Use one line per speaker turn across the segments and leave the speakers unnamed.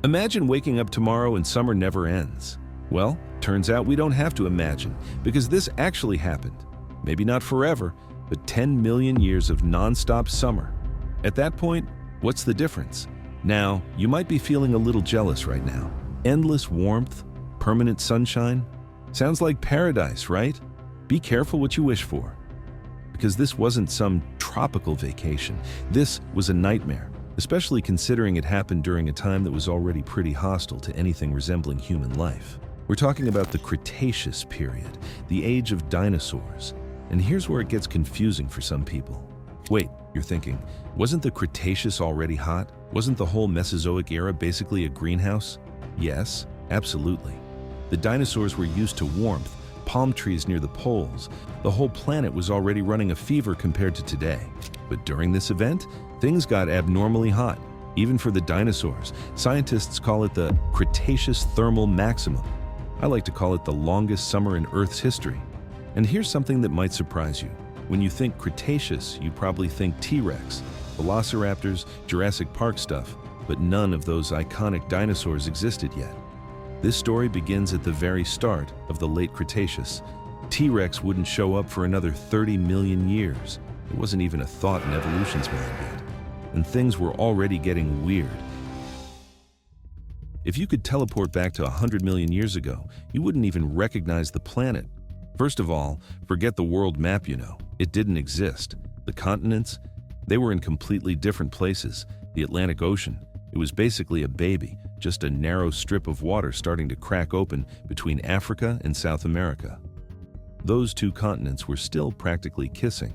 Imagine waking up tomorrow and summer never ends. Well, turns out we don't have to imagine, because this actually happened. Maybe not forever, but 10 million years of non-stop summer. At that point, what's the difference? Now, you might be feeling a little jealous right now. Endless warmth, permanent sunshine. Sounds like paradise, right? Be careful what you wish for. Because this wasn't some tropical vacation. This was a nightmare, especially considering it happened during a time that was already pretty hostile to anything resembling human life. We're talking about the Cretaceous Period, the age of dinosaurs. And here's where it gets confusing for some people. Wait, you're thinking, wasn't the Cretaceous already hot? Wasn't the whole Mesozoic era basically a greenhouse? Yes, absolutely. The dinosaurs were used to warmth, palm trees near the poles. The whole planet was already running a fever compared to today. But during this event, things got abnormally hot, even for the dinosaurs. Scientists call it the Cretaceous thermal maximum. I like to call it the longest summer in Earth's history. And here's something that might surprise you. When you think Cretaceous, you probably think T-Rex, Velociraptors, Jurassic Park stuff, but none of those iconic dinosaurs existed yet. This story begins at the very start of the late Cretaceous. T-Rex wouldn't show up for another 30 million years. It wasn't even a thought in evolution's mind yet. And things were already getting weird. If you could teleport back to 100 million years ago, you wouldn't even recognize the planet. First of all, forget the world map, It didn't exist. The continents, they were in completely different places. The Atlantic Ocean, it was basically a baby, just a narrow strip of water starting to crack open between Africa and South America. Those two continents were still practically kissing.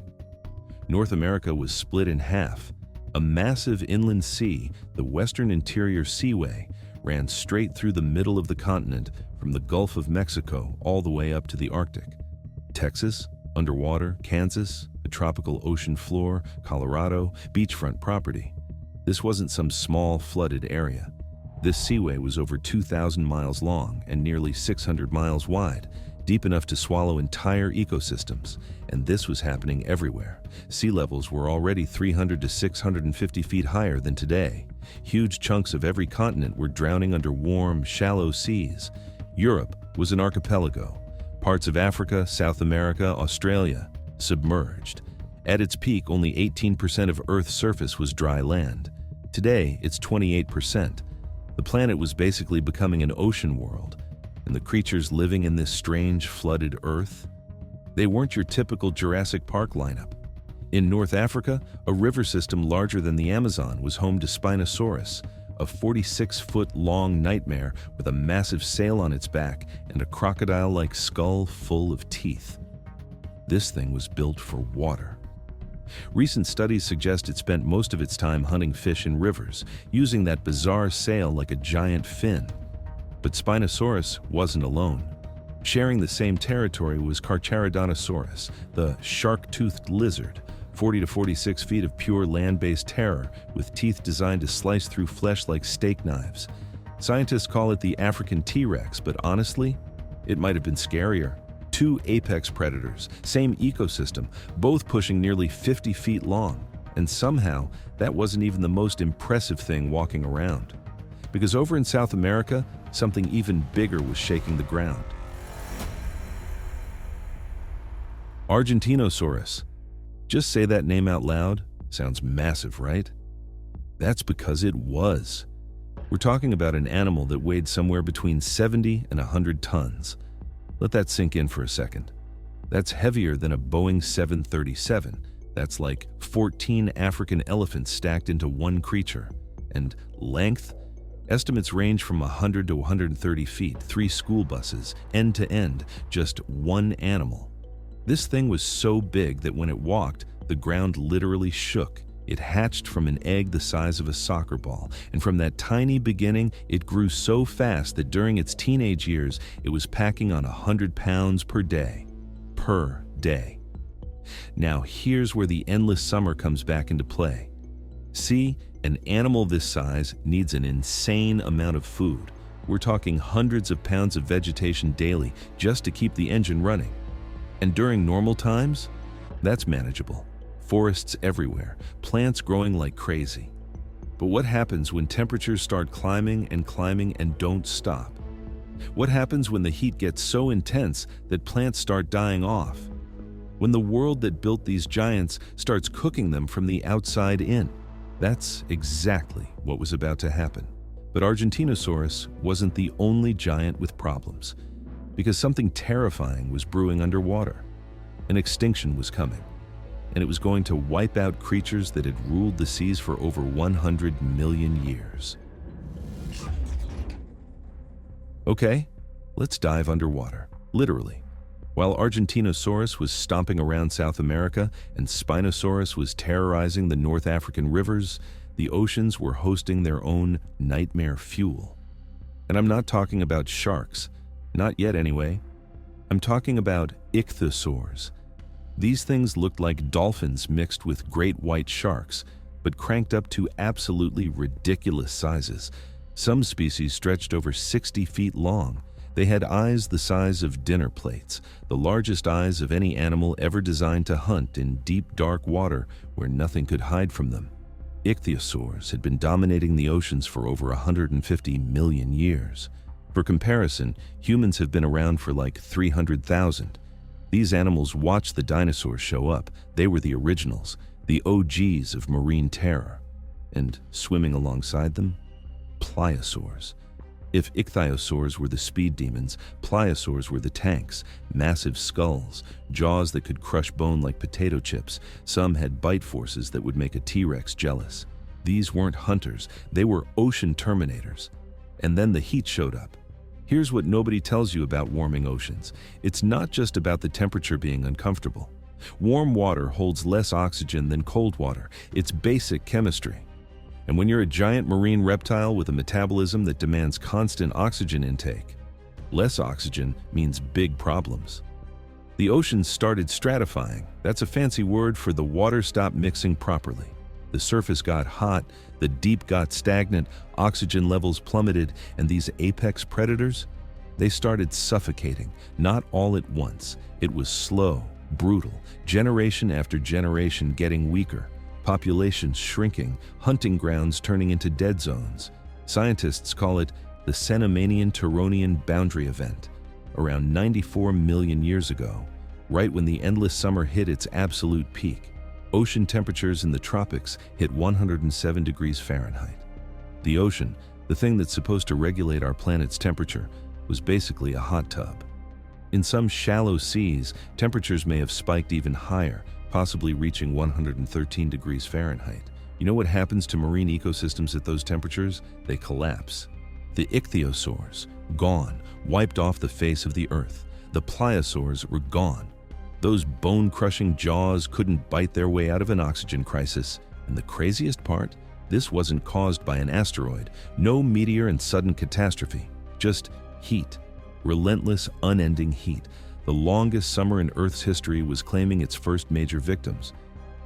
North America was split in half. A massive inland sea, the Western Interior Seaway, ran straight through the middle of the continent from the Gulf of Mexico all the way up to the Arctic. Texas, underwater, Kansas, the tropical ocean floor, Colorado, beachfront property. This wasn't some small, flooded area. This seaway was over 2,000 miles long and nearly 600 miles wide, deep enough to swallow entire ecosystems. And this was happening everywhere. Sea levels were already 300 to 650 feet higher than today. Huge chunks of every continent were drowning under warm, shallow seas. Europe was an archipelago. Parts of Africa, South America, Australia, submerged. At its peak, only 18% of Earth's surface was dry land. Today, it's 28%. The planet was basically becoming an ocean world, and the creatures living in this strange, flooded Earth, they weren't your typical Jurassic Park lineup. In North Africa, a river system larger than the Amazon was home to Spinosaurus, a 46-foot-long nightmare with a massive sail on its back and a crocodile-like skull full of teeth. This thing was built for water. Recent studies suggest it spent most of its time hunting fish in rivers, using that bizarre sail like a giant fin. But Spinosaurus wasn't alone. Sharing the same territory was Carcharodontosaurus, the shark-toothed lizard, 40 to 46 feet of pure land-based terror with teeth designed to slice through flesh like steak knives. Scientists call it the African T-Rex, but honestly, it might have been scarier. Two apex predators, same ecosystem, both pushing nearly 50 feet long. And somehow, that wasn't even the most impressive thing walking around. Because over in South America, something even bigger was shaking the ground. Argentinosaurus. Just say that name out loud. Sounds massive, right? That's because it was. We're talking about an animal that weighed somewhere between 70 and 100 tons. Let that sink in for a second. That's heavier than a Boeing 737. That's like 14 African elephants stacked into one creature. And length? Estimates range from 100 to 130 feet, 3 school buses, end to end, just one animal. This thing was so big that when it walked, the ground literally shook. It hatched from an egg the size of a soccer ball, and from that tiny beginning, it grew so fast that during its teenage years, it was packing on 100 pounds per day. Per day. Now here's where the endless summer comes back into play. See, an animal this size needs an insane amount of food. We're talking hundreds of pounds of vegetation daily just to keep the engine running. And during normal times, that's manageable. Forests everywhere, plants growing like crazy. But what happens when temperatures start climbing and don't stop? What happens when the heat gets so intense that plants start dying off? When the world that built these giants starts cooking them from the outside in? That's exactly what was about to happen. But Argentinosaurus wasn't the only giant with problems, because something terrifying was brewing underwater. An extinction was coming, and it was going to wipe out creatures that had ruled the seas for over 100 million years. Okay, let's dive underwater, literally. While Argentinosaurus was stomping around South America and Spinosaurus was terrorizing the North African rivers, the oceans were hosting their own nightmare fuel. And I'm not talking about sharks, not yet anyway. I'm talking about ichthyosaurs. These things looked like dolphins mixed with great white sharks, but cranked up to absolutely ridiculous sizes. Some species stretched over 60 feet long. They had eyes the size of dinner plates, the largest eyes of any animal ever designed to hunt in deep, dark water where nothing could hide from them. Ichthyosaurs had been dominating the oceans for over 150 million years. For comparison, humans have been around for like 300,000. These animals watched the dinosaurs show up. They were the originals, the OGs of marine terror. And swimming alongside them, pliosaurs. If ichthyosaurs were the speed demons, pliosaurs were the tanks, massive skulls, jaws that could crush bone like potato chips. Some had bite forces that would make a T-Rex jealous. These weren't hunters, they were ocean terminators. And then the heat showed up. Here's what nobody tells you about warming oceans. It's not just about the temperature being uncomfortable. Warm water holds less oxygen than cold water. It's basic chemistry. And when you're a giant marine reptile with a metabolism that demands constant oxygen intake, less oxygen means big problems. The oceans started stratifying. That's a fancy word for the water stopped mixing properly. The surface got hot, the deep got stagnant, oxygen levels plummeted, and these apex predators, they started suffocating, not all at once. It was slow, brutal, generation after generation getting weaker. Populations shrinking, hunting grounds turning into dead zones. Scientists call it the Cenomanian-Turonian boundary event. Around 94 million years ago, right when the endless summer hit its absolute peak, ocean temperatures in the tropics hit 107 degrees Fahrenheit. The ocean, the thing that's supposed to regulate our planet's temperature, was basically a hot tub. In some shallow seas, temperatures may have spiked even higher, possibly reaching 113 degrees Fahrenheit. You know what happens to marine ecosystems at those temperatures? They collapse. The ichthyosaurs, gone, wiped off the face of the earth. The pliosaurs were gone. Those bone-crushing jaws couldn't bite their way out of an oxygen crisis. And the craziest part? This wasn't caused by an asteroid. No meteor and sudden catastrophe. Just heat. Relentless, unending heat. The longest summer in Earth's history was claiming its first major victims.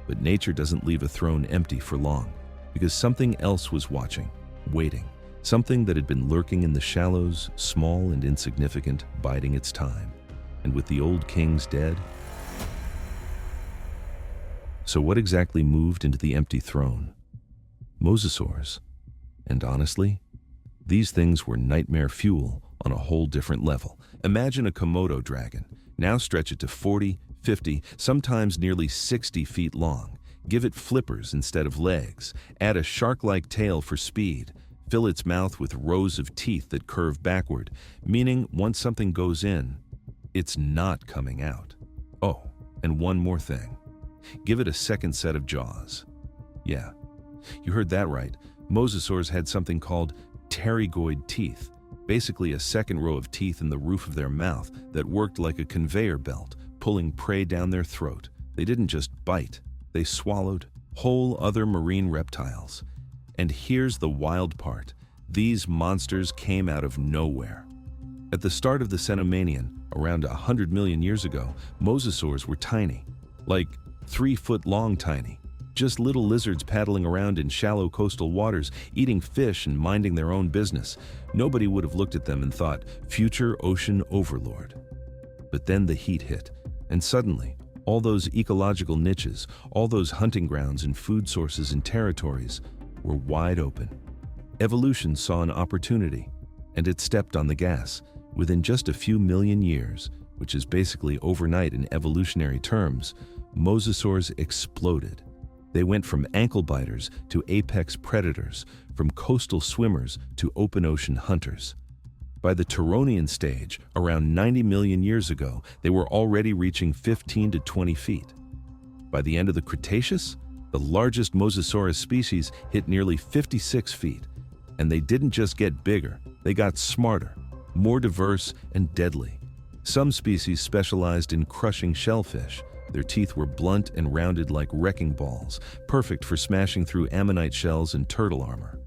But nature doesn't leave a throne empty for long, because something else was watching, waiting. Something that had been lurking in the shallows, small and insignificant, biding its time. And with the old kings dead? So what exactly moved into the empty throne? Mosasaurs. And honestly, these things were nightmare fuel on a whole different level. Imagine a Komodo dragon. Now stretch it to 40, 50, sometimes nearly 60 feet long. Give it flippers instead of legs. Add a shark-like tail for speed. Fill its mouth with rows of teeth that curve backward, meaning once something goes in, it's not coming out. Oh, and one more thing. Give it a second set of jaws. Yeah, you heard that right. Mosasaurs had something called pterygoid teeth. Basically a second row of teeth in the roof of their mouth that worked like a conveyor belt, pulling prey down their throat. They didn't just bite, they swallowed whole other marine reptiles. And here's the wild part. These monsters came out of nowhere. At the start of the Cenomanian, around 100 million years ago, mosasaurs were tiny, like 3 foot long tiny. Just little lizards paddling around in shallow coastal waters, eating fish and minding their own business. Nobody would have looked at them and thought, future ocean overlord. But then the heat hit, and suddenly, all those ecological niches, all those hunting grounds and food sources and territories, were wide open. Evolution saw an opportunity, and it stepped on the gas. Within just a few million years, which is basically overnight in evolutionary terms, mosasaurs exploded. They went from ankle biters to apex predators, from coastal swimmers to open ocean hunters. By the Turonian stage, around 90 million years ago, they were already reaching 15 to 20 feet. By the end of the Cretaceous, the largest mosasaurus species hit nearly 56 feet. And they didn't just get bigger, they got smarter, more diverse, and deadly. Some species specialized in crushing shellfish. Their teeth were blunt and rounded like wrecking balls, perfect for smashing through ammonite shells and turtle armor.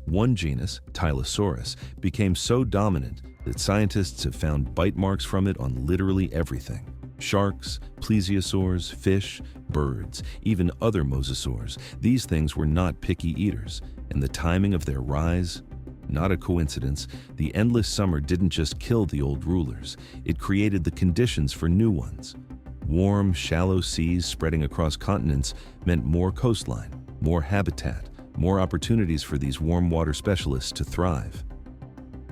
One genus, Tylosaurus, became so dominant that scientists have found bite marks from it on literally everything. Sharks, plesiosaurs, fish, birds, even other mosasaurs. These things were not picky eaters, and the timing of their rise, not a coincidence. The endless summer didn't just kill the old rulers, it created the conditions for new ones. Warm, shallow seas spreading across continents meant more coastline, more habitat, more opportunities for these warm water specialists to thrive.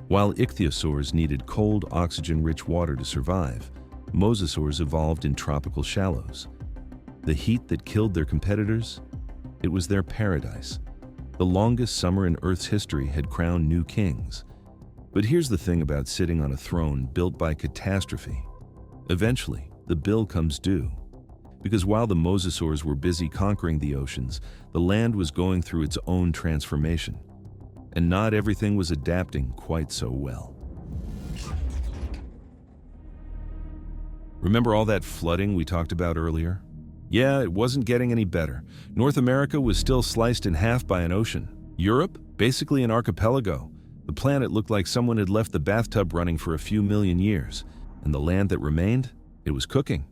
While ichthyosaurs needed cold, oxygen-rich water to survive, mosasaurs evolved in tropical shallows. The heat that killed their competitors? It was their paradise. The longest summer in Earth's history had crowned new kings. But here's the thing about sitting on a throne built by catastrophe. Eventually, the bill comes due. Because while the mosasaurs were busy conquering the oceans, the land was going through its own transformation. And not everything was adapting quite so well. Remember all that flooding we talked about earlier? Yeah, it wasn't getting any better. North America was still sliced in half by an ocean. Europe, basically an archipelago. The planet looked like someone had left the bathtub running for a few million years. And the land that remained? It was cooking.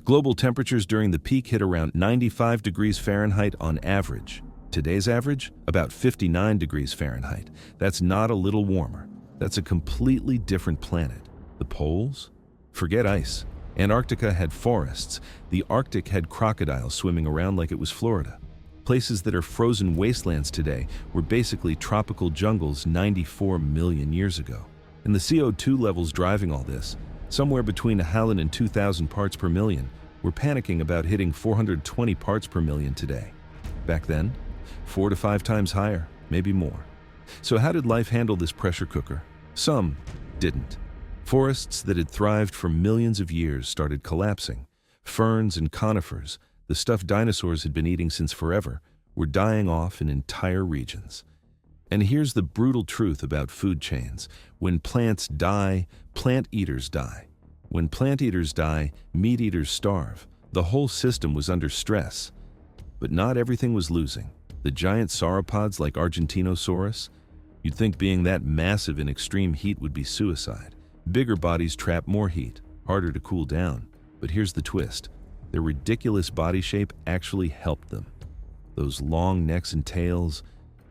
Global temperatures during the peak hit around 95 degrees Fahrenheit on average. Today's average? About 59 degrees Fahrenheit. That's not a little warmer. That's a completely different planet. The poles? Forget ice. Antarctica had forests. The Arctic had crocodiles swimming around like it was Florida. Places that are frozen wastelands today were basically tropical jungles 94 million years ago. And the CO2 levels driving all this, somewhere between 1,000 and 2,000 parts per million, we're panicking about hitting 420 parts per million today. Back then, 4 to 5 times higher, maybe more. So how did life handle this pressure cooker? Some didn't. Forests that had thrived for millions of years started collapsing. Ferns and conifers, the stuff dinosaurs had been eating since forever, were dying off in entire regions. And here's the brutal truth about food chains. When plants die, plant eaters die. When plant eaters die, meat eaters starve. The whole system was under stress. But not everything was losing. The giant sauropods like Argentinosaurus, you'd think being that massive in extreme heat would be suicide. Bigger bodies trap more heat, harder to cool down. But here's the twist. Their ridiculous body shape actually helped them. Those long necks and tails,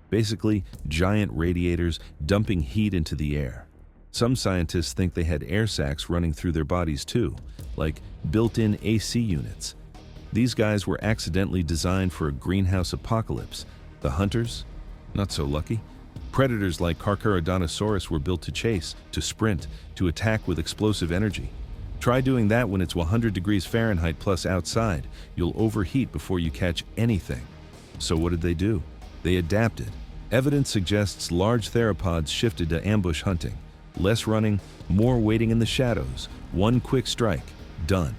basically giant radiators dumping heat into the air. Some scientists think they had air sacs running through their bodies too, like built-in AC units. These guys were accidentally designed for a greenhouse apocalypse. The hunters? Not so lucky. Predators like Carcharodontosaurus were built to chase, to sprint, to attack with explosive energy. Try doing that when it's 100 degrees Fahrenheit plus outside. You'll overheat before you catch anything. So what did they do? They adapted. Evidence suggests large theropods shifted to ambush hunting. Less running, more waiting in the shadows. One quick strike, done.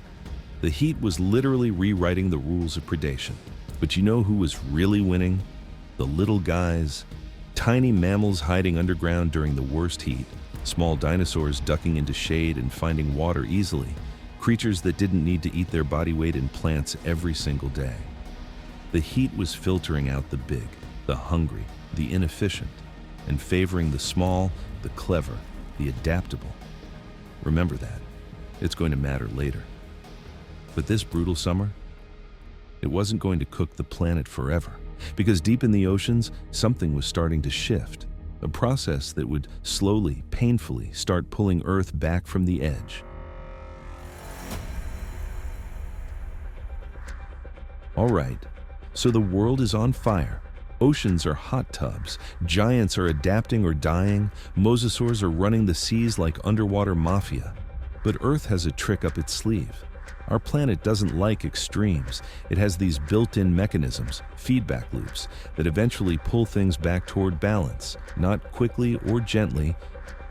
The heat was literally rewriting the rules of predation. But you know who was really winning? The little guys. Tiny mammals hiding underground during the worst heat. Small dinosaurs ducking into shade and finding water easily. Creatures that didn't need to eat their body weight in plants every single day. The heat was filtering out the big, the hungry, the inefficient, and favoring the small, the clever, the adaptable. Remember that. It's going to matter later. But this brutal summer, it wasn't going to cook the planet forever, because deep in the oceans, something was starting to shift, a process that would slowly, painfully start pulling Earth back from the edge. All right, so the world is on fire. Oceans are hot tubs, giants are adapting or dying, mosasaurs are running the seas like underwater mafia. But Earth has a trick up its sleeve. Our planet doesn't like extremes. It has these built-in mechanisms, feedback loops, that eventually pull things back toward balance, not quickly or gently,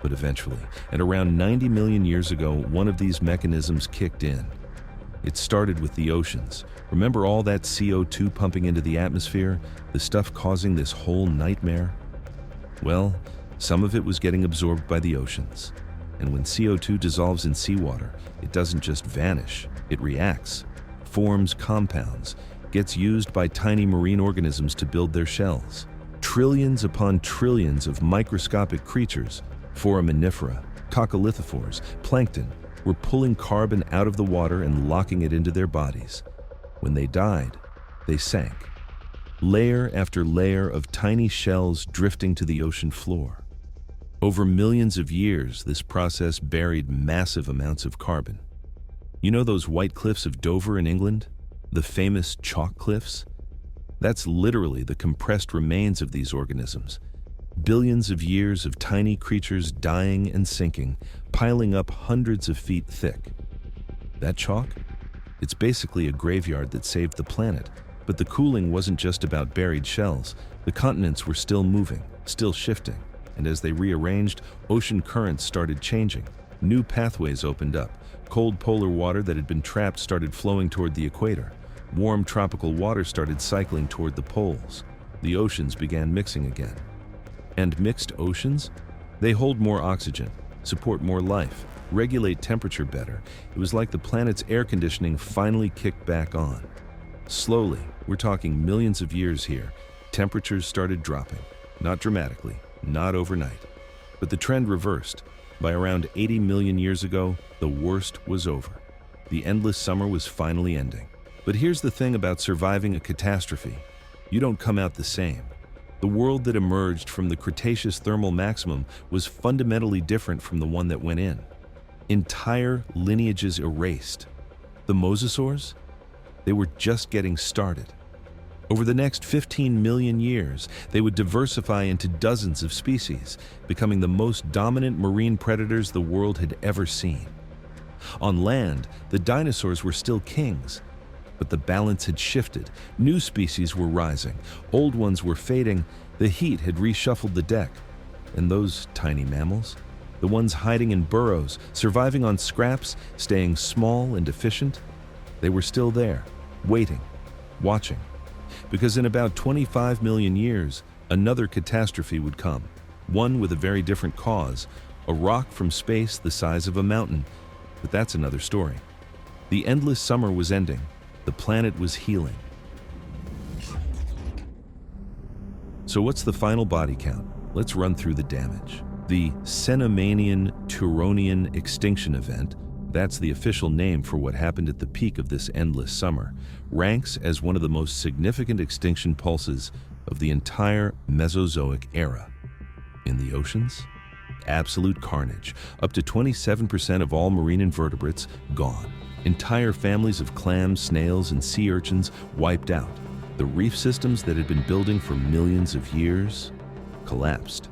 but eventually. And around 90 million years ago, one of these mechanisms kicked in. It started with the oceans. Remember all that CO2 pumping into the atmosphere, the stuff causing this whole nightmare? Well, some of it was getting absorbed by the oceans. And when CO2 dissolves in seawater, it doesn't just vanish, it reacts, forms compounds, gets used by tiny marine organisms to build their shells. Trillions upon trillions of microscopic creatures, foraminifera, coccolithophores, plankton, were pulling carbon out of the water and locking it into their bodies. When they died, they sank. Layer after layer of tiny shells drifting to the ocean floor. Over millions of years, this process buried massive amounts of carbon. You know those white cliffs of Dover in England? The famous chalk cliffs? That's literally the compressed remains of these organisms. Billions of years of tiny creatures dying and sinking, piling up hundreds of feet thick. That chalk? It's basically a graveyard that saved the planet. But the cooling wasn't just about buried shells. The continents were still moving, still shifting. And as they rearranged, ocean currents started changing. New pathways opened up. Cold polar water that had been trapped started flowing toward the equator. Warm tropical water started cycling toward the poles. The oceans began mixing again. And mixed oceans? They hold more oxygen, support more life, regulate temperature better. It was like the planet's air conditioning finally kicked back on. Slowly, we're talking millions of years here, temperatures started dropping. Not dramatically, not overnight. But the trend reversed. By around 80 million years ago, the worst was over. The endless summer was finally ending. But here's the thing about surviving a catastrophe. You don't come out the same. The world that emerged from the Cretaceous thermal maximum was fundamentally different from the one that went in. Entire lineages erased. The mosasaurs? They were just getting started. Over the next 15 million years, they would diversify into dozens of species, becoming the most dominant marine predators the world had ever seen. On land, the dinosaurs were still kings, but the balance had shifted. New species were rising, old ones were fading, the heat had reshuffled the deck. And those tiny mammals, the ones hiding in burrows, surviving on scraps, staying small and efficient, they were still there, waiting, watching. Because in about 25 million years, another catastrophe would come, one with a very different cause, a rock from space the size of a mountain. But that's another story. The endless summer was ending. The planet was healing. So what's the final body count? Let's run through the damage. The Cenomanian-Turonian extinction event, that's the official name for what happened at the peak of this endless summer, ranks as one of the most significant extinction pulses of the entire Mesozoic era. In the oceans, absolute carnage. Up to 27% of all marine invertebrates gone. Entire families of clams, snails, and sea urchins wiped out. The reef systems that had been building for millions of years collapsed.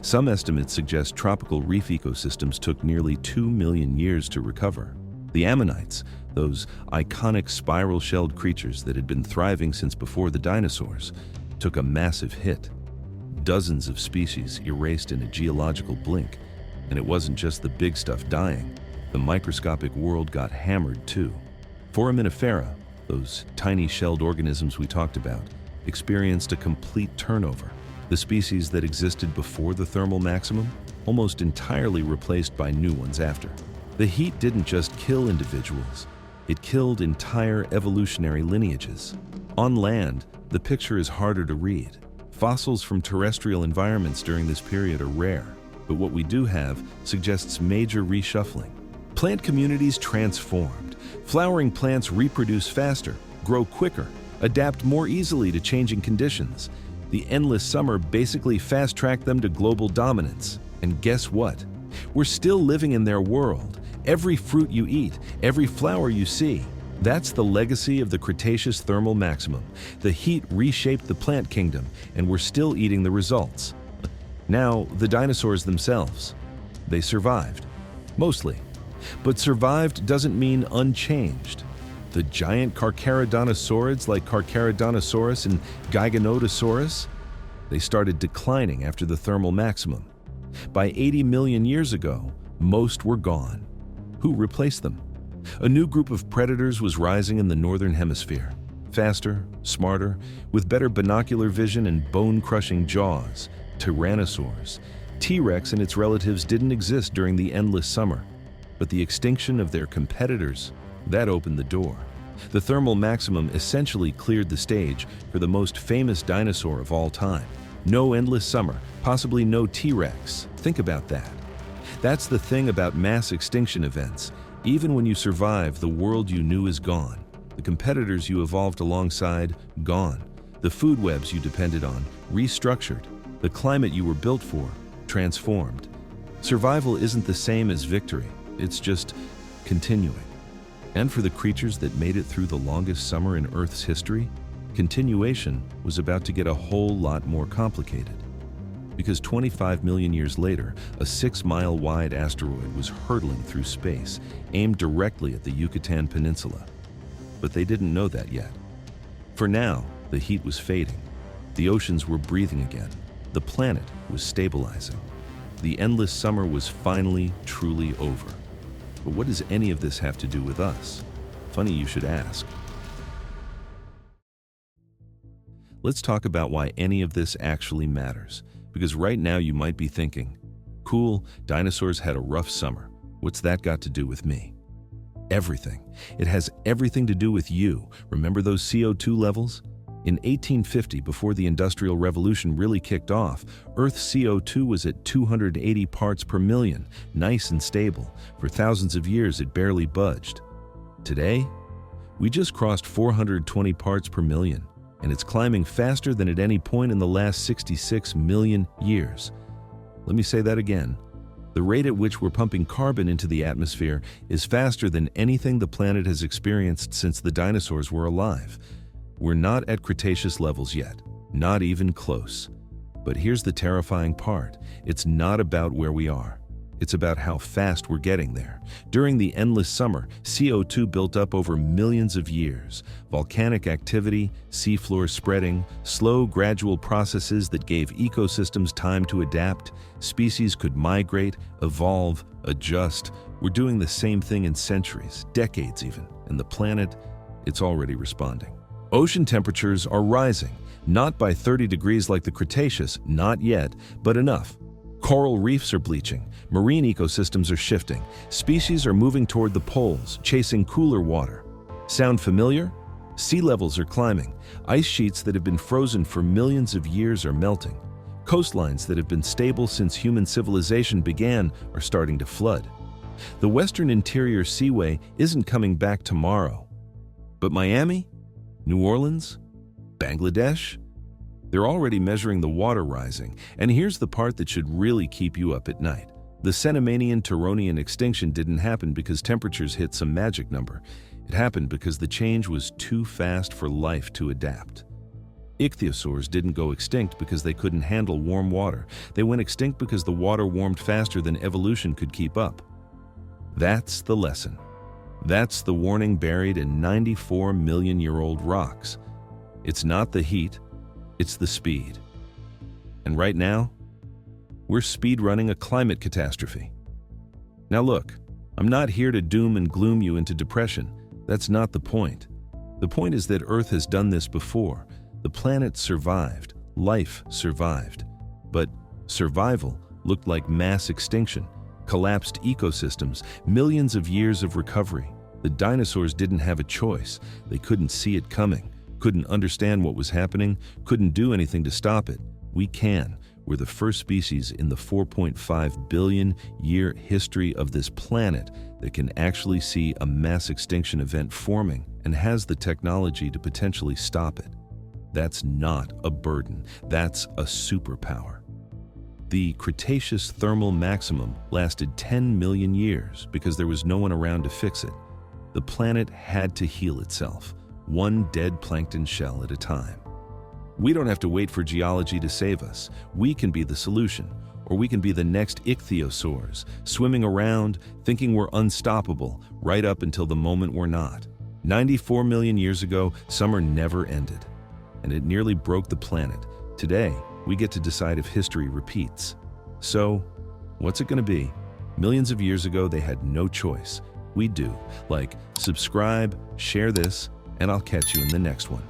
Some estimates suggest tropical reef ecosystems took nearly 2 million years to recover. The ammonites, those iconic spiral-shelled creatures that had been thriving since before the dinosaurs, took a massive hit. Dozens of species erased in a geological blink. And it wasn't just the big stuff dying. The microscopic world got hammered too. Foraminifera, those tiny shelled organisms we talked about, experienced a complete turnover. The species that existed before the thermal maximum, almost entirely replaced by new ones after. The heat didn't just kill individuals, it killed entire evolutionary lineages. On land, the picture is harder to read. Fossils from terrestrial environments during this period are rare, but what we do have suggests major reshuffling. Plant communities transformed. Flowering plants reproduce faster, grow quicker, adapt more easily to changing conditions. The endless summer basically fast-tracked them to global dominance. And guess what? We're still living in their world. Every fruit you eat, every flower you see, That's the legacy of the Cretaceous thermal maximum. The heat reshaped the plant kingdom, and we're still eating the results. Now, the dinosaurs themselves. They survived. Mostly. But survived doesn't mean unchanged. The giant carcharodontosaurids like Carcharodontosaurus and Giganotosaurus, they started declining after the thermal maximum. By 80 million years ago, most were gone. Who replaced them? A new group of predators was rising in the northern hemisphere. Faster, smarter, with better binocular vision and bone-crushing jaws. Tyrannosaurs. T-Rex and its relatives didn't exist during the endless summer. But the extinction of their competitors, that opened the door. The thermal maximum essentially cleared the stage for the most famous dinosaur of all time. No endless summer, possibly no T-Rex. Think about that. That's the thing about mass extinction events. Even when you survive, the world you knew is gone. The competitors you evolved alongside, gone. The food webs you depended on, restructured. The climate you were built for, transformed. Survival isn't the same as victory. It's just continuing. And for the creatures that made it through the longest summer in Earth's history, continuation was about to get a whole lot more complicated. Because 25 million years later, a 6-mile-wide asteroid was hurtling through space, aimed directly at the Yucatan Peninsula. But they didn't know that yet. For now, the heat was fading. The oceans were breathing again. The planet was stabilizing. The endless summer was finally, truly over. But what does any of this have to do with us? Funny you should ask. Let's talk about why any of this actually matters. Because right now you might be thinking, cool, dinosaurs had a rough summer. What's that got to do with me? Everything. It has everything to do with you. Remember those CO2 levels? In 1850, before the Industrial Revolution really kicked off, Earth's CO2 was at 280 parts per million, nice and stable. For thousands of years, it barely budged. Today, we just crossed 420 parts per million, and it's climbing faster than at any point in the last 66 million years. Let me say that again. The rate at which we're pumping carbon into the atmosphere is faster than anything the planet has experienced since the dinosaurs were alive. We're not at Cretaceous levels yet, not even close. But here's the terrifying part. It's not about where we are. It's about how fast we're getting there. During the endless summer, CO2 built up over millions of years. Volcanic activity, seafloor spreading, slow, gradual processes that gave ecosystems time to adapt. Species could migrate, evolve, adjust. We're doing the same thing in centuries, decades even, and the planet, it's already responding. Ocean temperatures are rising, not by 30 degrees like the Cretaceous, not yet, but enough. Coral reefs are bleaching, marine ecosystems are shifting, species are moving toward the poles, chasing cooler water. Sound familiar? Sea levels are climbing, ice sheets that have been frozen for millions of years are melting. Coastlines that have been stable since human civilization began are starting to flood. The Western Interior Seaway isn't coming back tomorrow. But Miami? New Orleans? Bangladesh? They're already measuring the water rising, and here's the part that should really keep you up at night. The Cenomanian-Turonian extinction didn't happen because temperatures hit some magic number. It happened because the change was too fast for life to adapt. Ichthyosaurs didn't go extinct because they couldn't handle warm water. They went extinct because the water warmed faster than evolution could keep up. That's the lesson. That's the warning buried in 94-million-year-old rocks. It's not the heat, it's the speed. And right now, we're speed-running a climate catastrophe. Now look, I'm not here to doom and gloom you into depression. That's not the point. The point is that Earth has done this before. The planet survived, life survived. But survival looked like mass extinction. Collapsed ecosystems, millions of years of recovery. The dinosaurs didn't have a choice. They couldn't see it coming, couldn't understand what was happening, couldn't do anything to stop it. We can. We're the first species in the 4.5 billion year history of this planet that can actually see a mass extinction event forming and has the technology to potentially stop it. That's not a burden. That's a superpower. The Cretaceous thermal maximum lasted 10 million years because there was no one around to fix it. The planet had to heal itself, one dead plankton shell at a time. We don't have to wait for geology to save us. We can be the solution, or we can be the next ichthyosaurs, swimming around, thinking we're unstoppable, right up until the moment we're not. 94 million years ago, summer never ended, and it nearly broke the planet. Today, we get to decide if history repeats. So, what's it going to be? Millions of years ago, they had no choice. We do. Like, subscribe, share this, and I'll catch you in the next one.